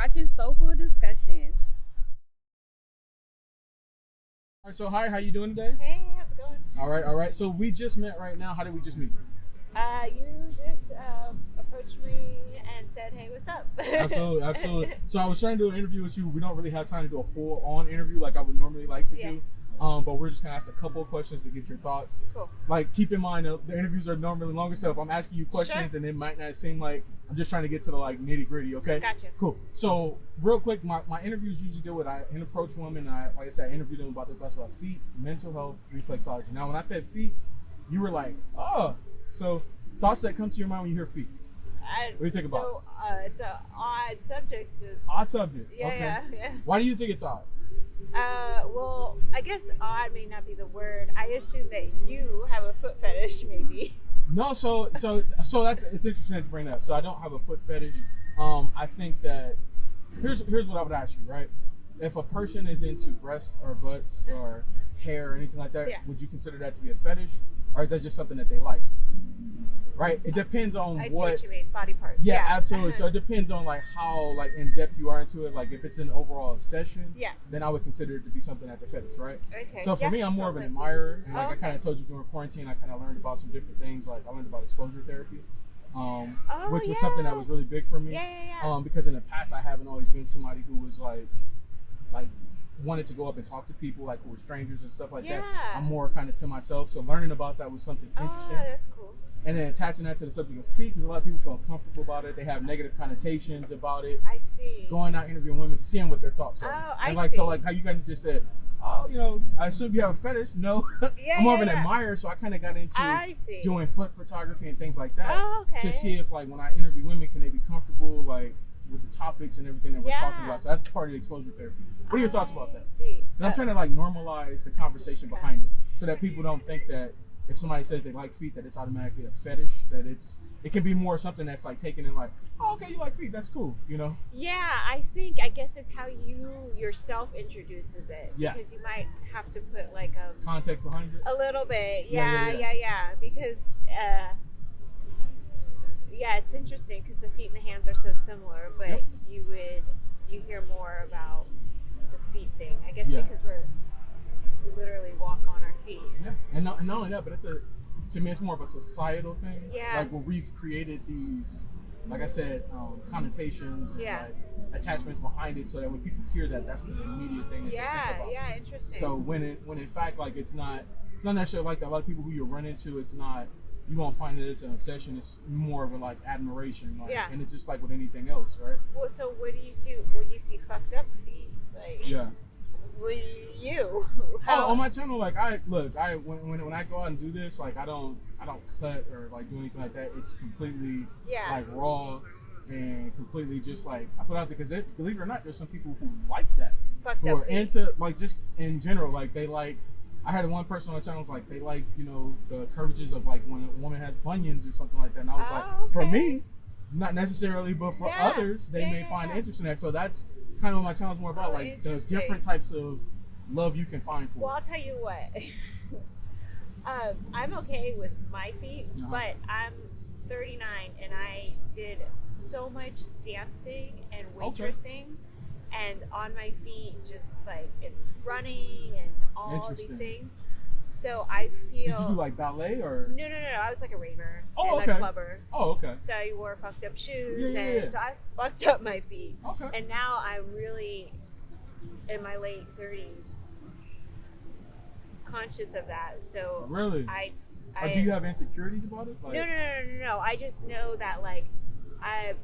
watching Soleful Discussions. All right, so hi, how you doing today? Hey, how's it going? All right. So we just met right now. How did we just meet? You just approached me and said, "Hey, what's up?" Absolutely. So I was trying to do an interview with you. We don't really have time to do a full-on interview like I would normally like to do. But we're just gonna ask a couple of questions to get your thoughts. Cool. Like, keep in mind, the interviews are normally longer, so if I'm asking you questions and it might not seem like I'm just trying to get to the like nitty-gritty, okay? Gotcha. Cool. So real quick, my interviews usually deal with I approach women. Like I said, I interview them about their thoughts about feet, mental health, reflexology. Now, when I said feet, you were like, oh. So thoughts that come to your mind when you hear feet. What do you think about it? It's an odd subject. Odd subject. Yeah, okay. yeah. Why do you think it's odd? Well, I guess odd may not be the word. I assume that you have a foot fetish, maybe. No, so that's it's interesting to bring that up. So I don't have a foot fetish. I think that here's what I would ask you, right? If a person is into breasts or butts or hair or anything like that, would you consider that to be a fetish, or is that just something that they like? Right? It depends on I see what you mean, body parts. Yeah, absolutely. So it depends on like how like in depth you are into it. Like if it's an overall obsession, then I would consider it to be something that's a fetish, right? Okay. So for me, I'm more of an admirer, and like I kind of told you during quarantine, I kind of learned about some different things. Like I learned about exposure therapy, which was something that was really big for me. Because in the past, I haven't always been somebody who was like wanted to go up and talk to people like who were strangers and stuff like that. I'm more kind of to myself. So learning about that was something interesting. Oh, that's cool. And then attaching that to the subject of feet, because a lot of people feel uncomfortable about it. They have negative connotations about it. I see. Going out interviewing women, seeing what their thoughts are. Oh, and I like see. so, like how you guys just said, oh, you know, I assume you have a fetish. No, I'm more of an admirer, so I kind of got into doing foot photography and things like that to see if, like, when I interview women, can they be comfortable, like, with the topics and everything that we're talking about. So that's part of the exposure therapy. What are your thoughts about that? And I'm trying to like normalize the conversation behind it, so that people don't think that if somebody says they like feet, that it's automatically a fetish. That it can be more something that's like taken in like, oh, okay, you like feet, that's cool, you know? Yeah, I guess it's how you yourself introduces it. Yeah. Because you might have to put like a context behind it. A little bit, yeah. Because it's interesting because the feet and the hands are so similar, but you hear more about the feet thing. I guess because we literally walk on our feet. Yeah, and not only that, but to me, it's more of a societal thing. Yeah. Like where we've created these, like I said, connotations and like attachments behind it, so that when people hear that, that's the immediate thing that they think about. Yeah, interesting. So when in fact, like it's not necessarily like that. A lot of people who you run into, it's not. You won't find that it's an obsession. It's more of a like admiration, like, and it's just like with anything else, right? Well, so what do you see when you see fucked up feet? Like, what do you? On my channel, like when I go out and do this, like I don't cut or like do anything like that. It's completely like raw and completely just like I put out there because believe it or not, there's some people who like that, who are into like just in general, like they like. I heard one person on the channel was like they like, you know, the curvatures of like when a woman has bunions or something like that. And I was like, for me, not necessarily, but for others, they may find interest in that. So that's kind of what my channel is more about, like the different types of love you can find for. Well, I'll tell you what. I'm okay with my feet, but I'm 39 and I did so much dancing and waitressing. And on my feet, just like running and all these things. So I feel. Did you do like ballet or? No. I was like a raver and a clubber. Oh, okay. So I wore fucked up shoes, so I fucked up my feet. Okay. And now I'm really in my late 30s, conscious of that. So really, do you have insecurities about it? Like, no. I just know that like I've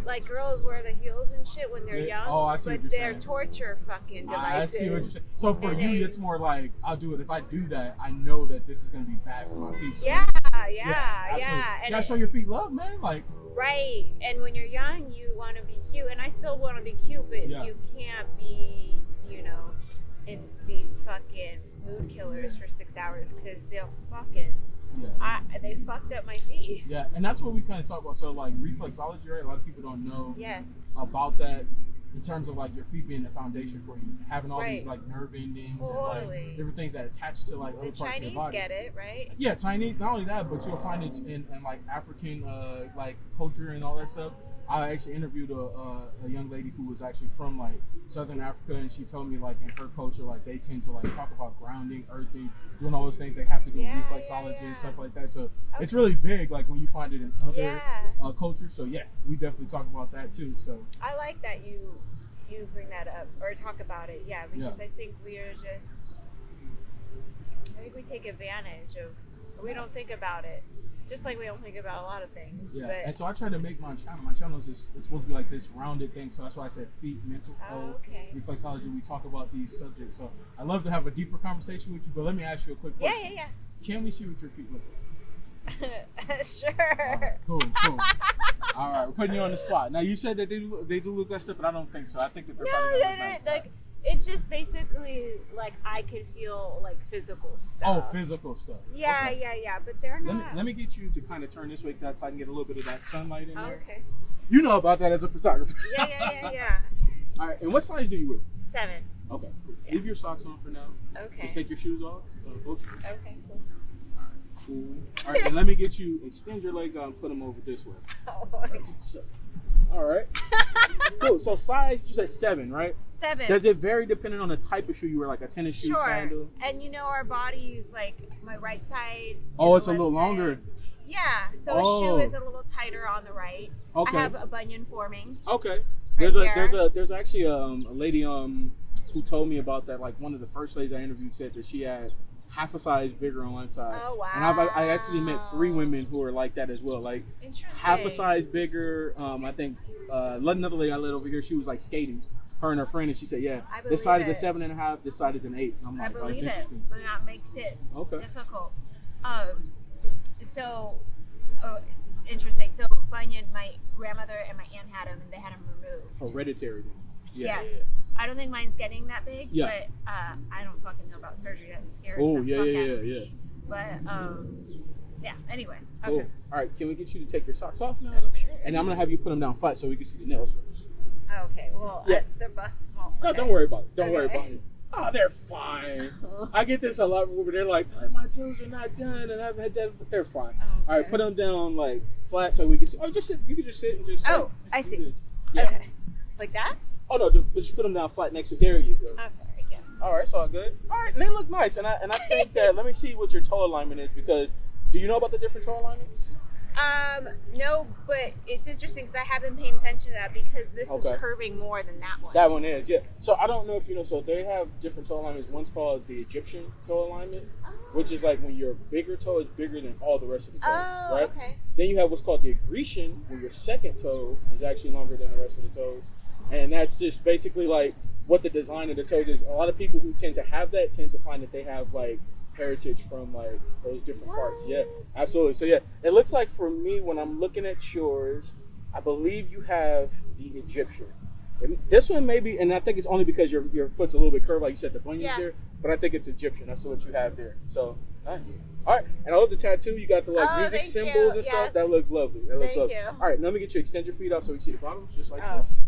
like girls wear the heels and shit when they're young. Oh, I see what you're they're saying. torture fucking devices. I see what you're saying. So for you, it's more like I'll do it. If I do that, I know that this is gonna be bad for my feet. So yeah. And you show your feet love, man. Like right. And when you're young, you want to be cute, and I still want to be cute, but you can't be, you know, in these fucking mood killers for 6 hours because they'll fucking. They fucked up my feet. Yeah, and that's what we kind of talk about. So like reflexology, right? A lot of people don't know about that in terms of like your feet being the foundation for you, having all these like nerve endings and like different things that attach to like other parts of your body. Chinese get it, right? Yeah, Chinese. Not only that, but you'll find it in like African like culture and all that stuff. I actually interviewed a young lady who was actually from like Southern Africa, and she told me like in her culture, like they tend to like talk about grounding, earthing, doing all those things they have to do with reflexology and stuff like that. So it's really big, like when you find it in other cultures. So yeah, we definitely talk about that too. So I like that you bring that up or talk about it. Yeah, because I think I think we take advantage of. We don't think about it. Just like we don't think about a lot of things. Yeah, but and so I try to make my channel is it's supposed to be like this rounded thing. So that's why I said feet, mental health, reflexology. We talk about these subjects. So I love to have a deeper conversation with you. But let me ask you a quick question. Yeah. Can we see what your feet look like? Sure. Right, cool. All right, we're putting you on the spot. Now you said that they do look that stuff, but I don't think so. I think that they're probably gonna look nice. Like it's just basically like I could feel like physical stuff. Oh, physical stuff. Yeah, but they're not. Let me get you to kind of turn this way so I can get a little bit of that sunlight in there. Okay. You know about that as a photographer. Yeah. All right, and what size do you wear? 7. Okay, cool. Yeah. Leave your socks on for now. Okay. Just take your shoes off, both shoes. Okay, cool. All right, cool. All right, and let me get you, extend your legs out and put them over this way. All right. Cool, so size, you said 7, right? 7. Does it vary depending on the type of shoe you wear, like a tennis shoe, sandal? And our bodies, like my right side. Oh, it's a little longer. Yeah, so a shoe is a little tighter on the right. Okay. I have a bunion forming. Okay. Right There's actually a lady who told me about that. Like one of the first ladies I interviewed said that she had half a size bigger on one side. Oh wow! And I actually met 3 women who are like that as well. Like half a size bigger. I think another lady I let over here, she was like skating. Her and her friend, and she said, "Yeah, this side is a 7.5. This side is an 8." And I'm like, "Oh, that's interesting." But that makes it difficult. Interesting. So bunion, my grandmother and my aunt had them, and they had them removed. Hereditary. Yes. I don't think mine's getting that big, but I don't fucking know about surgery. That scares the fuck out of me. But anyway. Cool. Okay. All right, can we get you to take your socks off now? Sure. And I'm gonna have you put them down flat so we can see the nails first. Okay. Well, they're busted. Well, no, don't worry about it. Don't worry about it. Oh, they're fine. I get this a lot from people. They're like, my toes are not done, and I haven't had that, but they're fine. All right, put them down like flat so we can see. Oh, just sit. You can just sit and just. Oh, just I see. This. Yeah. Okay. Like that? Oh no, just put them down flat next to. There you go. Okay, I guess. All right, it's all good. All right, and they look nice, and I think that. Let me see what your toe alignment is, because do you know about the different toe alignments? No, but it's interesting because I have been paying attention to that because this is curving more than that one. That one is, yeah. So I don't know if you know, so they have different toe alignments. One's called the Egyptian toe alignment, which is like when your bigger toe is bigger than all the rest of the toes, right? Okay. Then you have what's called the Grecian, where your second toe is actually longer than the rest of the toes. And that's just basically like what the design of the toes is. A lot of people who tend to have that tend to find that they have like heritage from like those different parts. Yeah, absolutely. So yeah, it looks like for me when I'm looking at yours, I believe you have the Egyptian. And this one maybe, and I think it's only because your foot's a little bit curved, like you said, the bunion's there. But I think it's Egyptian. That's what you have there. So nice. All right, and I love the tattoo. You got the like music symbols and stuff. That looks lovely. That looks lovely. All right, now let me get you extend your feet out so we see the bottoms, just like this.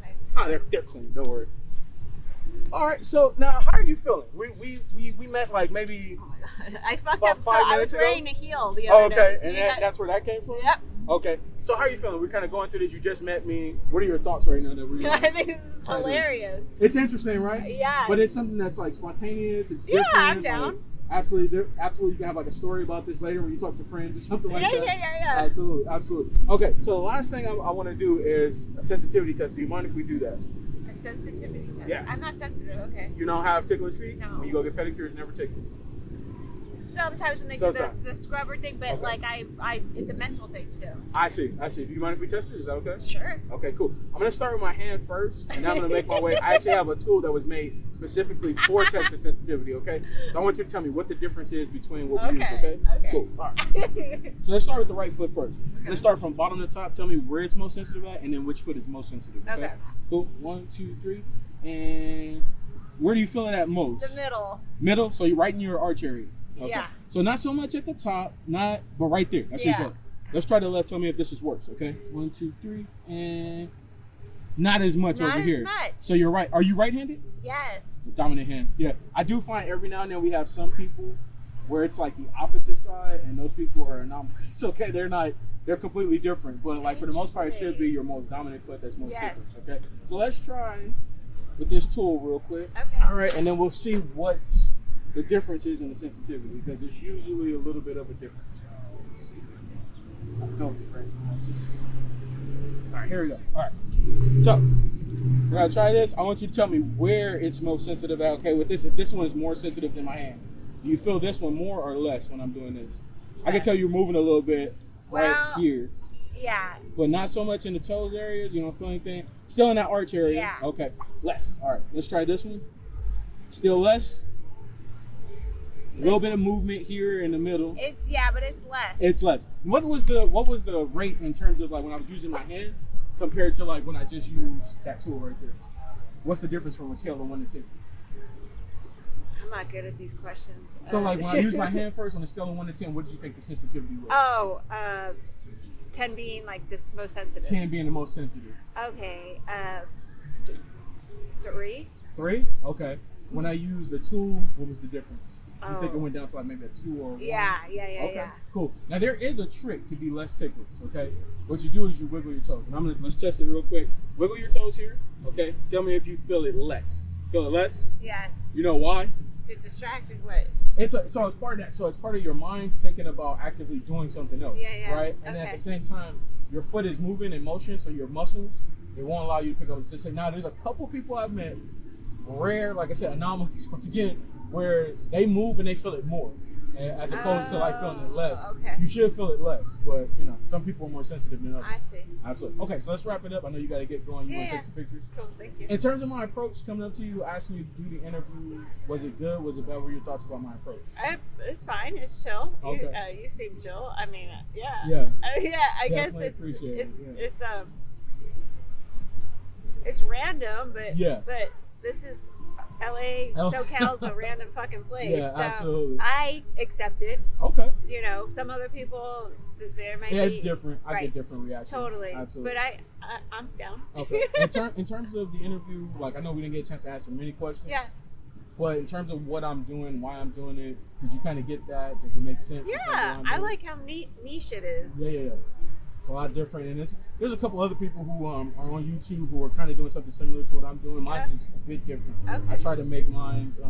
Nice. Oh, they're clean. Don't worry. All right, so now how are you feeling? We met like maybe I fucked about up 5 minutes ago. I was wearing a heel the other day. day. And that's where that came from? Yep. Okay, so how are you feeling? We're kind of going through this. You just met me. What are your thoughts right now? That we're I think this is hilarious. It's interesting, right? Yeah. But it's something that's like spontaneous. It's different. Yeah, I'm down. Like, absolutely. You can have like a story about this later when you talk to friends or something like that. Yeah. Absolutely. Okay, so the last thing I want to do is a sensitivity test. Do you mind if we do that? Sensitivity test. Yeah. I'm not sensitive, okay. You don't have ticklish feet? No. When you go get pedicures, never ticklish? Sometimes when they do the scrubber thing, but like I it's a mental thing too. I see. Do you mind if we test it? Is that okay? Sure. Okay, cool. I'm going to start with my hand first, and then I'm going to make my way. I actually have a tool that was made specifically for testing sensitivity, okay? So I want you to tell me what the difference is between what we use, okay? Cool. All right. So let's start with the right foot first. Let's start from bottom to top. Tell me where it's most sensitive at, and then which foot is most sensitive, okay? Cool. 1, 2, 3. And where do you feel it at most? The middle. Middle? So you're right in your arch area. Okay. Yeah. So not so much at the top, but right there. That's where you feel it. Let's try the left. Tell me if this is worse, okay? 1, 2, 3, and not as much over here. Not as much. So you're right. Are you right-handed? Yes. Dominant hand. Yeah. I do find every now and then we have some people where it's like the opposite side, and those people are anomalies. Okay, they're not they're completely different. But like for the most part, it should be your most dominant foot that's most ticklish. Okay. So let's try with this tool real quick. Okay. All right, and then we'll see what the difference is in the sensitivity, because there's usually a little bit of a difference. Let's see. I felt it right now. All right, here we go. All right. So we're gonna try this. I want you to tell me where it's most sensitive at. Okay, with this, if this one is more sensitive than my hand, do you feel this one more or less when I'm doing this? Yes. I can tell you're moving a little bit right here. Yeah. But not so much in the toes areas. You don't feel anything. Still in that arch area. Yeah. Okay. Less. All right. Let's try this one. Still less. A little bit of movement here in the middle. But it's less. It's less. What was the rate in terms of like when I was using my hand compared to like when I just used that tool right there? What's the difference from a scale of 1 to 10? I'm not good at these questions. So like when I used my hand first on a scale of 1 to 10, what did you think the sensitivity was? 10 being like this most sensitive. 10 being the most sensitive. Okay. 3. 3? Okay. When I used the tool, what was the difference? You think it went down to like maybe a 2 or 1? Yeah. Okay, cool. Now there is a trick to be less ticklish, okay? What you do is you wiggle your toes. And let's test it real quick. Wiggle your toes here, okay? Tell me if you feel it less. Feel it less? Yes. You know why? So distracted what? So it's part of that. So it's part of your mind's thinking about actively doing something else, right? And then at the same time, your foot is moving in motion, so your muscles, it won't allow you to pick up the sensation. Now there's a couple people I've met, rare, like I said, anomalies once again, where they move and they feel it more, as opposed to like feeling it less. Okay. You should feel it less, but you know, some people are more sensitive than others. I see. Absolutely. Okay, so let's wrap it up. I know you got to get going. You want to take some pictures? Cool, thank you. In terms of my approach coming up to you, asking you to do the interview, was it good? Was it bad? What were your thoughts about my approach? It's fine. It's chill. Okay. You seem chill. I mean, yeah. Yeah. I guess appreciate it. it's random, but yeah. But this is LA, SoCal's a random fucking place. Yeah, so absolutely. I accept it. Okay. You know, some other people, there might be. Yeah, it's different. I get different reactions. Totally. Absolutely. But I'm down. Okay. In terms of the interview, like I know we didn't get a chance to ask many questions. Yeah. But in terms of what I'm doing, why I'm doing it, did you kind of get that? Does it make sense? Yeah, I like how niche it is. Yeah. It's a lot different, and there's a couple other people who are on YouTube who are kind of doing something similar to what I'm doing. Mine's is a bit different. Okay. I try to make mine's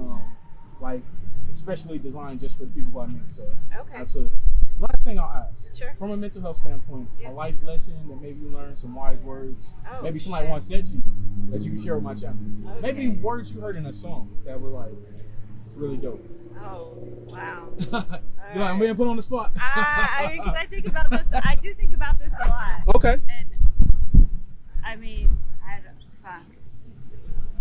like specially designed just for the people who I meet. So absolutely. Last thing I'll ask, from a mental health standpoint, a life lesson that maybe you learned, some wise words, maybe somebody once said to you that you can share with my channel. Okay. Maybe words you heard in a song that were like, it's really dope. Oh, wow. You're like, I'm being put on the spot. Because I think about this. I do think about this a lot. Okay. And I mean, fuck.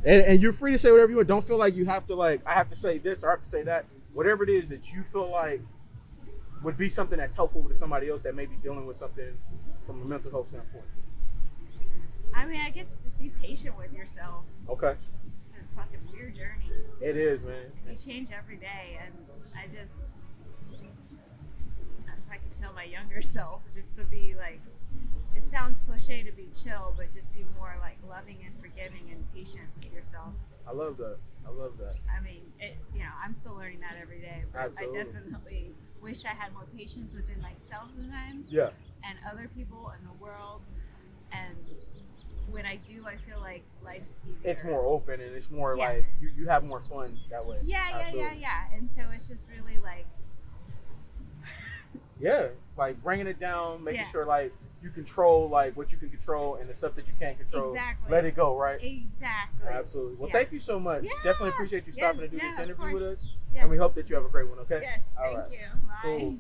And you're free to say whatever you want. Don't feel like you have to I have to say this or I have to say that. Whatever it is that you feel like would be something that's helpful to somebody else that may be dealing with something from a mental health standpoint. I mean, I guess just be patient with yourself. Okay. It's a fucking weird journey. It is, man. You change every day, and if I could tell my younger self just to be like, it sounds cliche to be chill, but just be more like loving and forgiving and patient with yourself. I love that. I mean, I'm still learning that every day. But absolutely. I definitely wish I had more patience within myself sometimes. Yeah. And other people in the world. And when I do, I feel like life's easier. It's more open and it's more like you have more fun that way. Yeah. And so it's just really like. Yeah, like bringing it down, making sure like you control like what you can control and the stuff that you can't control. Exactly. Let it go, right? Exactly. Absolutely. Well, thank you so much. Yeah. Definitely appreciate you stopping to do this interview with us. Yeah. And we hope that you have a great one, okay? Yes, all thank right. you. Bye. Cool.